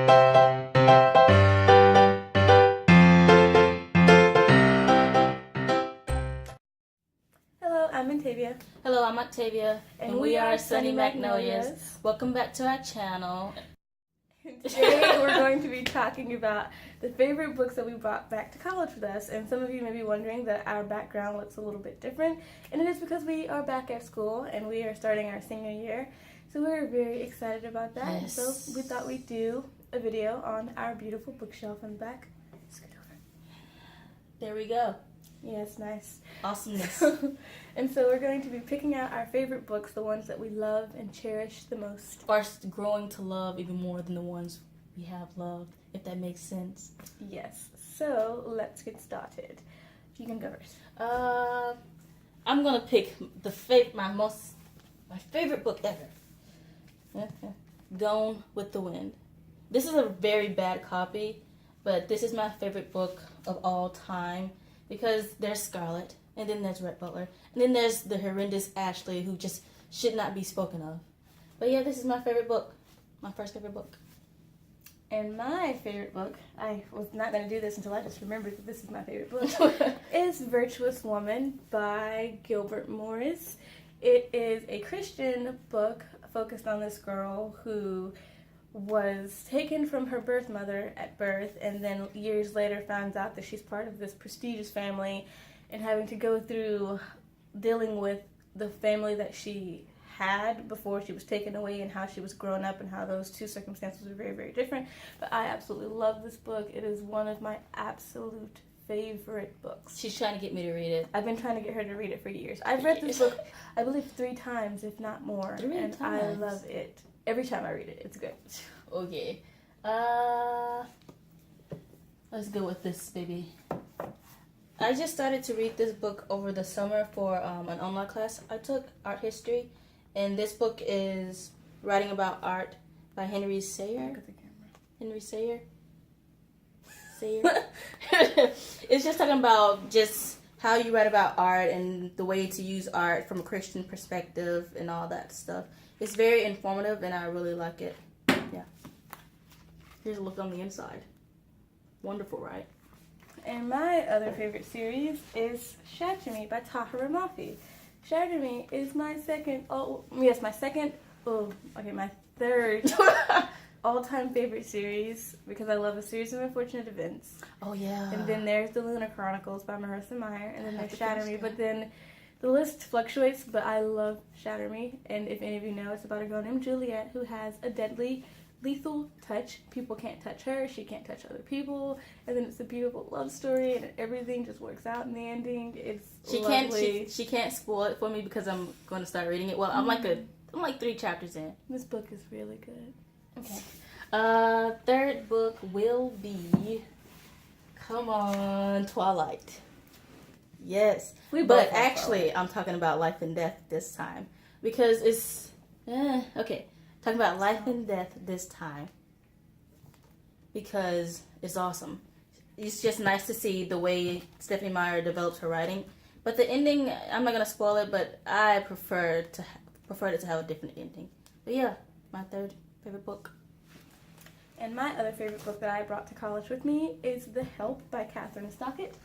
Hello, I'm Antavia. Hello, I'm Octavia, and we are Sunny Magnolias. Welcome back to our channel. Today we're going to be talking about the favorite books that we brought back to college with us. And some of you may be wondering that our background looks a little bit different, and it is because we are back at school and we are starting our senior year. So we're very excited about that. Yes. So we thought we'd do a video on our beautiful bookshelf in the back. Scoot over. There we go. Yes, nice. Awesomeness. And so we're going to be picking out our favorite books, the ones that we love and cherish the most. Or growing to love even more than the ones we have loved, if that makes sense. Yes. So let's get started. You can go first. I'm gonna pick my favorite book ever. Gone with the Wind. This is a very bad copy, but this is my favorite book of all time because there's Scarlett, and then there's Rhett Butler, and then there's the horrendous Ashley, who just should not be spoken of. But yeah, this is my favorite book. My first favorite book. And my favorite book, I was not going to do this until I just remembered that this is my favorite book, is Virtuous Woman by Gilbert Morris. It is a Christian book focused on this girl who was taken from her birth mother at birth and then years later finds out that she's part of this prestigious family and having to go through dealing with the family that she had before she was taken away and how she was grown up and how those two circumstances were very, very different. But I absolutely love this book. It is one of my absolute favorite books. She's trying to get me to read it. I've been trying to get her to read it for years. I've read this book, I believe, 3 times, if not more. 3 and times. I love it. Every time I read it, it's good. Okay. Let's go with this, baby. I just started to read this book over the summer for an online class I took, art history, and this book is Writing About Art by Henry Sayer. Look at the camera. Henry Sayer. It's just talking about just how you write about art and the way to use art from a Christian perspective and all that stuff. It's very informative and I really like it. Yeah. Here's a look on the inside. Wonderful, right? And my other favorite series is Shatter Me by Tahira Mafi. Shatter Me is my third all-time favorite series because I love A Series of Unfortunate Events. Oh, yeah. And then there's The Lunar Chronicles by Marissa Meyer, and then there's Shatter Me. But then the list fluctuates, but I love Shatter Me. And if any of you know, it's about a girl named Juliet who has a deadly, lethal touch. People can't touch her. She can't touch other people. And then it's a beautiful love story, and everything just works out in the ending. It's lovely. She can't spoil it for me because I'm going to start reading it. Well, I'm like 3 chapters in. This book is really good. Okay. Third book will be, come on, Twilight. Yes. But actually, I'm talking about Life and Death this time because it's okay. Talking about Life and Death this time because it's awesome. It's just nice to see the way Stephanie Meyer develops her writing. But the ending, I'm not gonna spoil it, but I preferred it to have a different ending. But yeah, my third favorite book. And my other favorite book that I brought to college with me is The Help by Catherine Stockett.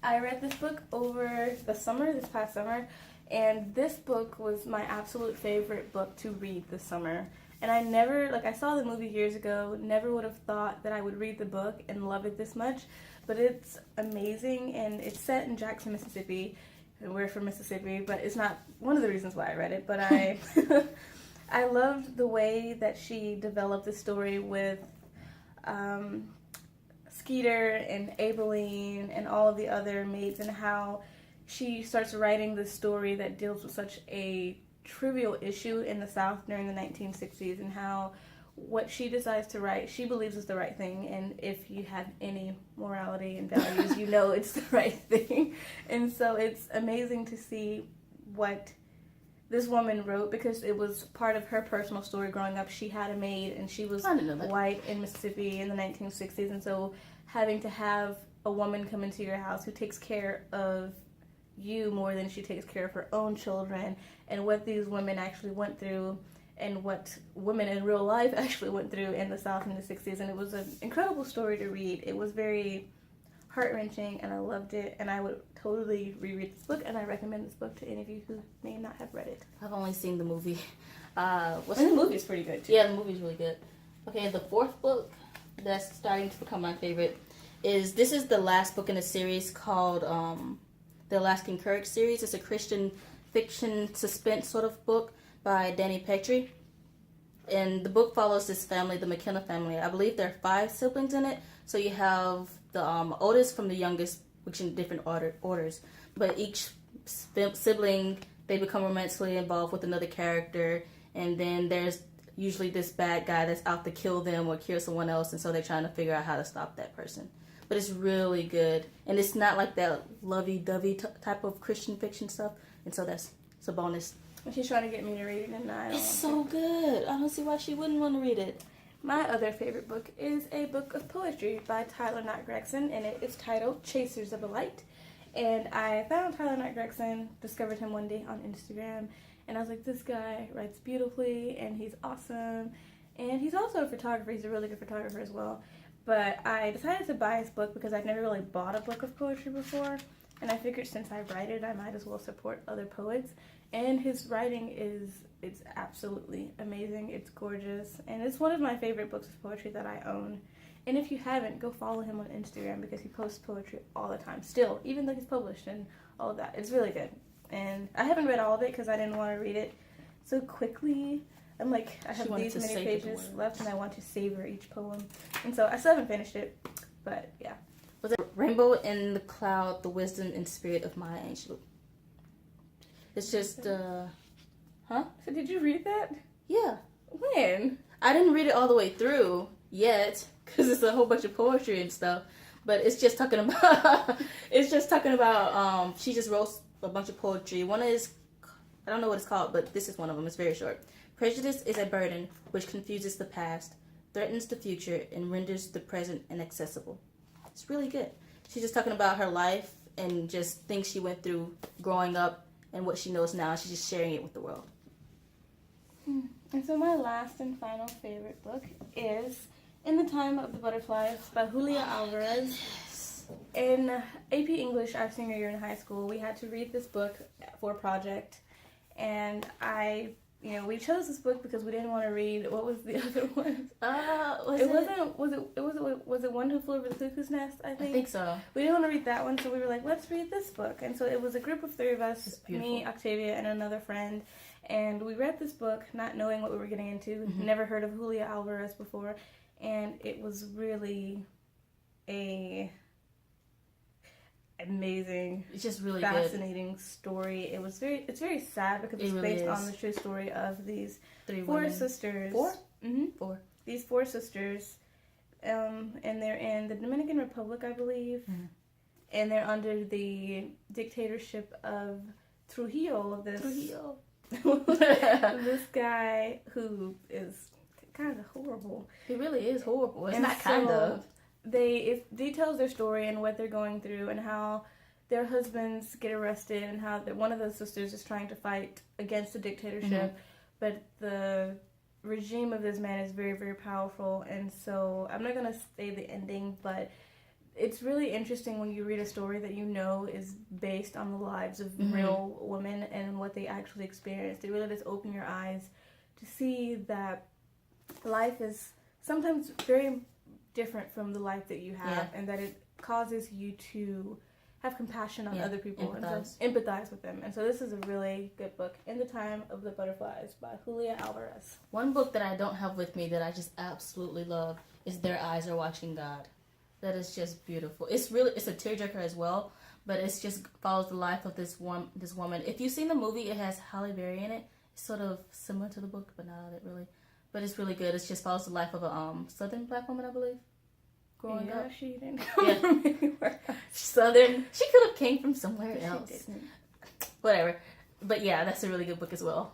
I read this book over this past summer, and this book was my absolute favorite book to read this summer. And I saw the movie years ago, never would have thought that I would read the book and love it this much, but it's amazing, and it's set in Jackson, Mississippi, and we're from Mississippi, but it's not one of the reasons why I read it, but I loved the way that she developed the story with Skeeter and Aibileen and all of the other maids, and how she starts writing this story that deals with such a trivial issue in the South during the 1960s, and how what she decides to write, she believes is the right thing, and if you have any morality and values, you know it's the right thing. And so it's amazing to see what this woman wrote, because it was part of her personal story growing up. She had a maid, and she was white in Mississippi in the 1960s, and so having to have a woman come into your house who takes care of you more than she takes care of her own children, and what these women actually went through and what women in real life actually went through in the South in the 60s. And it was an incredible story to read. It was very heart-wrenching, and I loved it, and I would totally reread this book, and I recommend this book to any of you who may not have read it. I've only seen the movie. And the movie is pretty good, too. Yeah, the movie's really good. Okay, the fourth book that's starting to become my favorite is the last book in a series called the Alaskan Courage series. It's a Christian fiction suspense sort of book by Danny Petrie. And the book follows this family, the McKenna family. I believe there are 5 siblings in it. So you have the oldest from the youngest, which in different orders. But each sibling, they become romantically involved with another character. And then there's usually this bad guy that's out to kill them or kill someone else. And so they're trying to figure out how to stop that person. But it's really good. And it's not like that lovey-dovey type of Christian fiction stuff. And so it's a bonus. She's trying to get me to read it, and I don't It's so good. I don't see why she wouldn't want to read it. My other favorite book is a book of poetry by Tyler Knott Gregson, and it is titled Chasers of the Light. And I found Tyler Knott Gregson, discovered him one day on Instagram, and I was like, this guy writes beautifully, and he's awesome. And he's also a photographer. He's a really good photographer as well. But I decided to buy his book because I'd never really bought a book of poetry before. And I figured since I write it, I might as well support other poets. And his writing it's absolutely amazing. It's gorgeous. And it's one of my favorite books of poetry that I own. And if you haven't, go follow him on Instagram because he posts poetry all the time. Still, even though he's published and all of that. It's really good. And I haven't read all of it because I didn't want to read it so quickly. I'm like, I have these many pages left and I want to savor each poem. And so I still haven't finished it. But yeah. Was it Rainbow in the Cloud, the Wisdom and Spirit of Maya Angelou? It's just, So did you read that? Yeah. When? I didn't read it all the way through yet, because it's a whole bunch of poetry and stuff. But it's just talking about, she just wrote a bunch of poetry. One is, I don't know what it's called, but this is one of them. It's very short. Prejudice is a burden which confuses the past, threatens the future, and renders the present inaccessible. It's really good. She's just talking about her life and just things she went through growing up and what she knows now. She's just sharing it with the world. And so my last and final favorite book is In the Time of the Butterflies by Julia Alvarez. In AP English, our senior year in high school, we had to read this book for a project. And we chose this book because we didn't want to read, what was the other one? Was it One Who Flew Over the Cuckoo's Nest, I think? I think so. We didn't want to read that one, so we were like, let's read this book. And so it was a group of 3 of us, me, Octavia, and another friend. And we read this book, not knowing what we were getting into. Mm-hmm. Never heard of Julia Alvarez before. And it was really amazing, it's just really fascinating good. Story. It's very sad because it's really based on the true story of these 4 sisters. 4? Mm-hmm. 4. These 4 sisters, and they're in the Dominican Republic, I believe, and they're under the dictatorship of Trujillo. This guy who is kind of horrible. He really is horrible. It's not kind of. It details their story and what they're going through and how their husbands get arrested and how one of those sisters is trying to fight against the dictatorship, but the regime of this man is very, very powerful. And so I'm not going to say the ending, but it's really interesting when you read a story that you know is based on the lives of real women and what they actually experienced. It really does open your eyes to see that life is sometimes very different from the life that you have, and that it causes you to have compassion on other people and empathize with them. And so this is a really good book, In the Time of the Butterflies by Julia Alvarez. One book that I don't have with me that I just absolutely love is Their Eyes Are Watching God. That is just beautiful. It's a tearjerker as well, but it just follows the life of this woman. If you've seen the movie, it has Halle Berry in it. It's sort of similar to the book, but not really. But it's really good. It just follows the life of a Southern black woman, I believe. Growing up. She didn't come from anywhere. Southern. She could have came from somewhere else. She didn't. Whatever. But yeah, that's a really good book as well.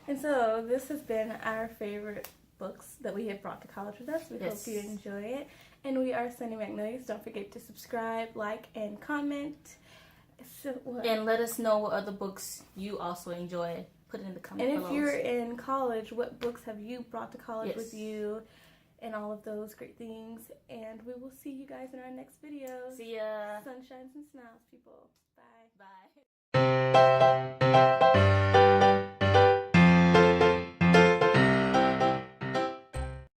And so this has been our favorite books that we have brought to college with us. We hope you enjoy it. And we are Sunny Magnolias. Don't forget to subscribe, like, and comment. So, and let us know what other books you also enjoy put it in the comment And below. if you're in college, what books have you brought to college Yes. with you? And all of those great things. And we will see you guys in our next video. See ya. Sunshines and smiles, people. Bye. Bye.